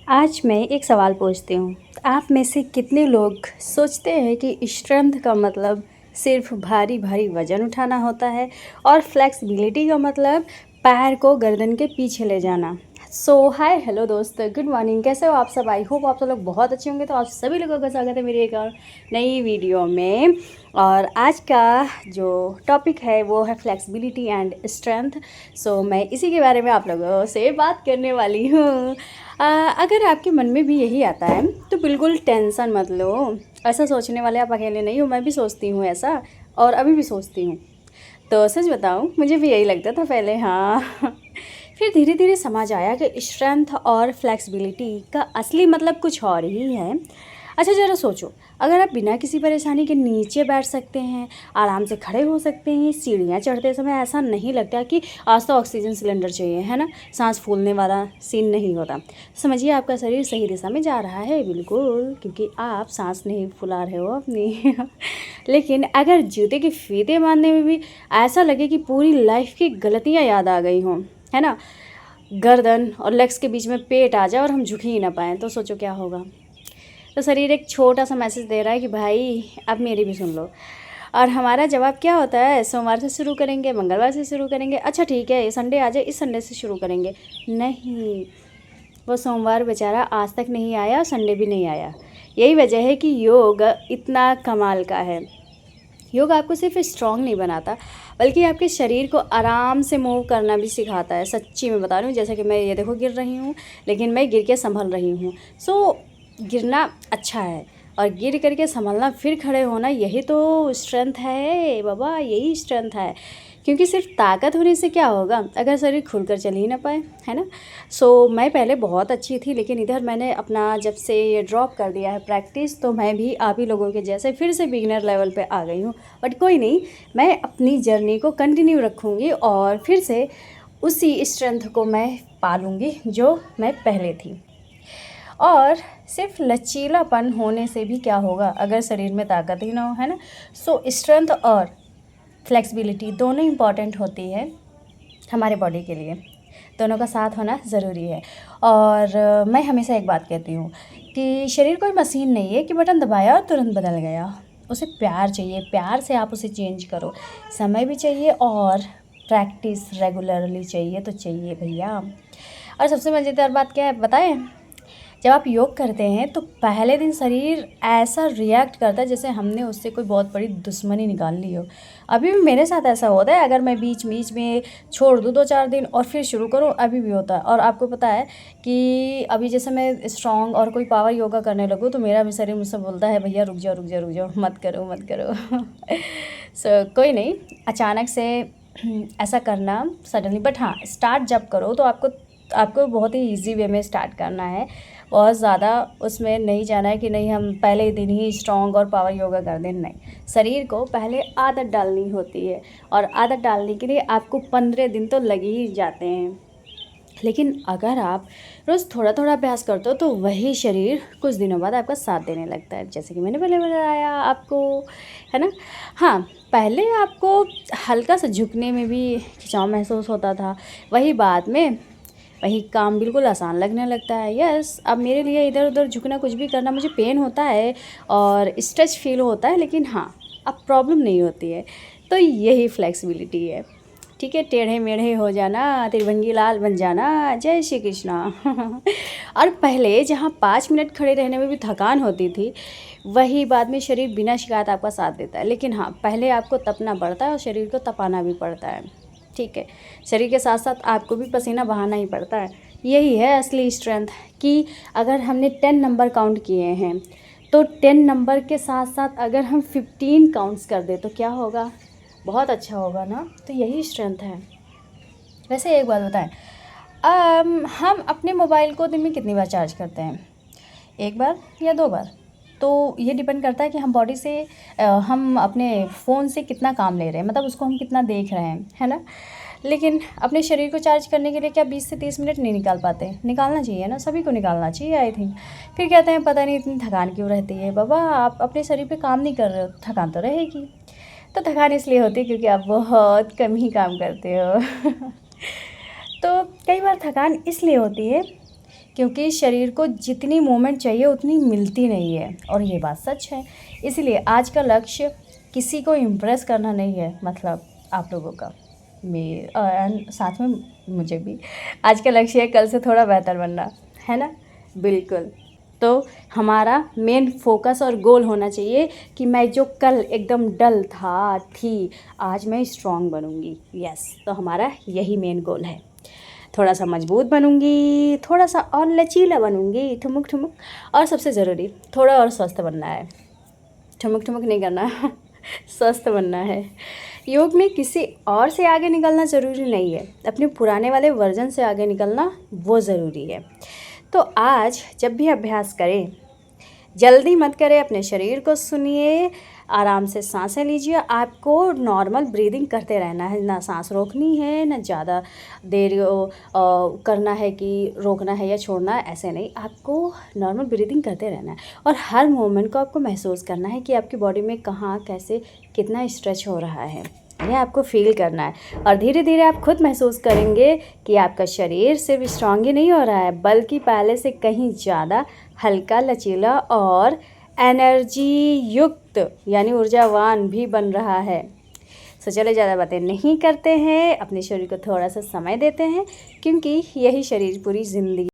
आज मैं एक सवाल पूछती हूँ। आप में से कितने लोग सोचते हैं कि स्ट्रेंथ का मतलब सिर्फ भारी भारी वज़न उठाना होता है और फ्लेक्सिबिलिटी का मतलब पैर को गर्दन के पीछे ले जाना। हाय हेलो दोस्त, गुड मॉर्निंग। कैसे हो आप सब? आई होप आप सब लोग बहुत अच्छे होंगे। तो आप सभी लोगों का स्वागत है मेरी एक और नई वीडियो में। और आज का जो टॉपिक है वो है फ्लेक्सिबिलिटी एंड स्ट्रेंथ। मैं इसी के बारे में आप लोगों से बात करने वाली हूँ। अगर आपके मन में भी यही आता है तो बिल्कुल टेंशन मत लो। ऐसा सोचने वाले आप अकेले नहीं हो, मैं भी सोचती हूँ ऐसा, और अभी भी सोचती हूँ। तो सच बताऊँ, मुझे भी यही लगता था पहले। हाँ फिर धीरे धीरे समझ आया कि स्ट्रेंथ और फ्लेक्सिबिलिटी का असली मतलब कुछ और ही है। अच्छा ज़रा सोचो, अगर आप बिना किसी परेशानी के नीचे बैठ सकते हैं, आराम से खड़े हो सकते हैं, सीढ़ियाँ चढ़ते समय ऐसा नहीं लगता कि आज तो ऑक्सीजन सिलेंडर चाहिए, है ना, सांस फूलने वाला सीन नहीं होता। समझिए आपका शरीर सही दिशा में जा रहा है, बिल्कुल, क्योंकि आप सांस नहीं फुला रहे हो अपनी लेकिन अगर जूते के फीते बांधने में भी ऐसा लगे कि पूरी लाइफ की गलतियाँ याद आ गई हों, है ना, गर्दन और लेग्स के बीच में पेट आ जाए और हम झुक ही ना पाएँ, तो सोचो क्या होगा। तो शरीर एक छोटा सा मैसेज दे रहा है कि भाई अब मेरी भी सुन लो। और हमारा जवाब क्या होता है? सोमवार से शुरू करेंगे, मंगलवार से शुरू करेंगे, अच्छा ठीक है संडे आ जाए, इस संडे से शुरू करेंगे। नहीं, वो सोमवार बेचारा आज तक नहीं आया, संडे भी नहीं आया। यही वजह है कि योग इतना कमाल का है। योग आपको सिर्फ स्ट्रॉन्ग नहीं बनाता, बल्कि आपके शरीर को आराम से मूव करना भी सिखाता है। सच्ची में बता रही हूँ, जैसे कि मैं ये देखो गिर रही हूँ, लेकिन मैं गिर के संभल रही हूँ। गिरना अच्छा है, और गिर करके संभलना फिर खड़े होना, यही तो स्ट्रेंथ है बाबा, यही स्ट्रेंथ है। क्योंकि सिर्फ ताकत होने से क्या होगा अगर शरीर खुलकर चल ही ना पाए, है ना। मैं पहले बहुत अच्छी थी, लेकिन इधर मैंने अपना जब से ये ड्रॉप कर दिया है प्रैक्टिस, तो मैं भी आप ही लोगों के जैसे फिर से बिगिनर लेवल पे आ गई हूँ। बट कोई नहीं, मैं अपनी जर्नी को कंटिन्यू रखूँगी और फिर से उसी स्ट्रेंथ को मैं पालूँगी जो मैं पहले थी। और सिर्फ लचीलापन होने से भी क्या होगा अगर शरीर में ताकत ही ना हो, है ना। स्ट्रेंथ और फ्लेक्सिबिलिटी दोनों इम्पॉर्टेंट होती है हमारे बॉडी के लिए, दोनों का साथ होना ज़रूरी है। और मैं हमेशा एक बात कहती हूँ कि शरीर कोई मशीन नहीं है कि बटन दबाया और तुरंत बदल गया। उसे प्यार चाहिए, प्यार से आप उसे चेंज करो। समय भी चाहिए और प्रैक्टिस रेगुलरली चाहिए, तो चाहिए भैया। और सबसे मज़ेदार बात क्या है बताएं? जब आप योग करते हैं तो पहले दिन शरीर ऐसा रिएक्ट करता है जैसे हमने उससे कोई बहुत बड़ी दुश्मनी निकाल ली हो। अभी भी मेरे साथ ऐसा होता है, अगर मैं बीच बीच में छोड़ दूँ 2-4 दिन और फिर शुरू करूँ, अभी भी होता है। और आपको पता है कि अभी जैसे मैं स्ट्रॉन्ग और कोई पावर योगा करने लगूँ तो मेरा भी शरीर मुझसे बोलता है भैया रुक जाओ रुक जाओ रुक जाओ, मत करो मत करो कोई नहीं, अचानक से ऐसा करना सडनली, बट हाँ स्टार्ट जब करो तो आपको बहुत ही ईजी वे में स्टार्ट करना है। बहुत ज़्यादा उसमें नहीं जाना है कि नहीं हम पहले दिन ही स्ट्रॉन्ग और पावर योगा कर दें, नहीं। शरीर को पहले आदत डालनी होती है, और आदत डालने के लिए आपको 15 दिन तो लग ही जाते हैं। लेकिन अगर आप रोज़ थोड़ा थोड़ा अभ्यास करते हो तो वही शरीर कुछ दिनों बाद आपका साथ देने लगता है, जैसे कि मैंने पहले बताया आपको, है ना। हाँ, पहले आपको हल्का सा झुकने में भी खिंचाव महसूस होता था, वही बाद में वही काम बिल्कुल आसान लगने लगता है। यस, अब मेरे लिए इधर उधर झुकना, कुछ भी करना, मुझे पेन होता है और स्ट्रेच फील होता है, लेकिन हाँ अब प्रॉब्लम नहीं होती है। तो यही फ्लेक्सिबिलिटी है, ठीक है। टेढ़े मेढ़े हो जाना, त्रिभंगी लाल बन जाना, जय श्री कृष्णा और पहले जहाँ 5 मिनट खड़े रहने में भी थकान होती थी, वही बाद में शरीर बिना शिकायत आपका साथ देता है। लेकिन हाँ, पहले आपको तपना पड़ता है और शरीर को तपाना भी पड़ता है, ठीक है। शरीर के साथ साथ आपको भी पसीना बहाना ही पड़ता है। यही है असली स्ट्रेंथ, कि अगर हमने 10 नंबर काउंट किए हैं तो 10 नंबर के साथ साथ अगर हम 15 काउंट्स कर दें तो क्या होगा, बहुत अच्छा होगा ना। तो यही स्ट्रेंथ है। वैसे एक बात बताएं, हम अपने मोबाइल को दिन में कितनी बार चार्ज करते हैं? 1 बार या 2 बार? तो ये डिपेंड करता है कि हम बॉडी से हम अपने फ़ोन से कितना काम ले रहे हैं, मतलब उसको हम कितना देख रहे हैं, है ना। लेकिन अपने शरीर को चार्ज करने के लिए क्या 20 से 30 मिनट नहीं निकाल पाते? निकालना चाहिए ना, सभी को निकालना चाहिए आई थिंक। फिर कहते हैं पता नहीं इतनी थकान क्यों रहती है। बाबा आप अपने शरीर पे काम नहीं कर रहे हो, थकान तो रहेगी। तो थकान इसलिए होती है क्योंकि आप बहुत कम ही काम करते हो तो कई बार थकान इसलिए होती है क्योंकि शरीर को जितनी मूवमेंट चाहिए उतनी मिलती नहीं है, और ये बात सच है। इसलिए आज का लक्ष्य किसी को इम्प्रेस करना नहीं है, मतलब आप लोगों का, एंड साथ में मुझे भी। आज का लक्ष्य है कल से थोड़ा बेहतर बनना, है ना? बिल्कुल। तो हमारा मेन फोकस और गोल होना चाहिए कि मैं जो कल एकदम डल थी, आज मैं स्ट्रॉन्ग बनूँगी। यस, तो हमारा यही मेन गोल है। थोड़ा सा मजबूत बनूँगी, थोड़ा सा और लचीला बनूँगी, ठुमुक ठुमुक, और सबसे ज़रूरी थोड़ा और स्वस्थ बनना है। ठुमुक ठुमुक नहीं करना स्वस्थ बनना है। योग में किसी और से आगे निकलना ज़रूरी नहीं है, अपने पुराने वाले वर्जन से आगे निकलना वो ज़रूरी है। तो आज जब भी अभ्यास करें, जल्दी मत करें, अपने शरीर को सुनिए, आराम से सांसें लीजिए। आपको नॉर्मल ब्रीदिंग करते रहना है, ना सांस रोकनी है, ना ज़्यादा देर करना है कि रोकना है या छोड़ना है, ऐसे नहीं। आपको नॉर्मल ब्रीदिंग करते रहना है, और हर मोमेंट को आपको महसूस करना है कि आपकी बॉडी में कहाँ, कैसे, कितना स्ट्रेच हो रहा है, ये आपको फील करना है। और धीरे धीरे आप खुद महसूस करेंगे कि आपका शरीर सिर्फ स्ट्रांग ही नहीं हो रहा है, बल्कि पहले से कहीं ज़्यादा हल्का, लचीला और एनर्जी युक्त यानी ऊर्जावान भी बन रहा है। तो चले ज़्यादा बातें नहीं करते हैं, अपने शरीर को थोड़ा सा समय देते हैं, क्योंकि यही शरीर पूरी ज़िंदगी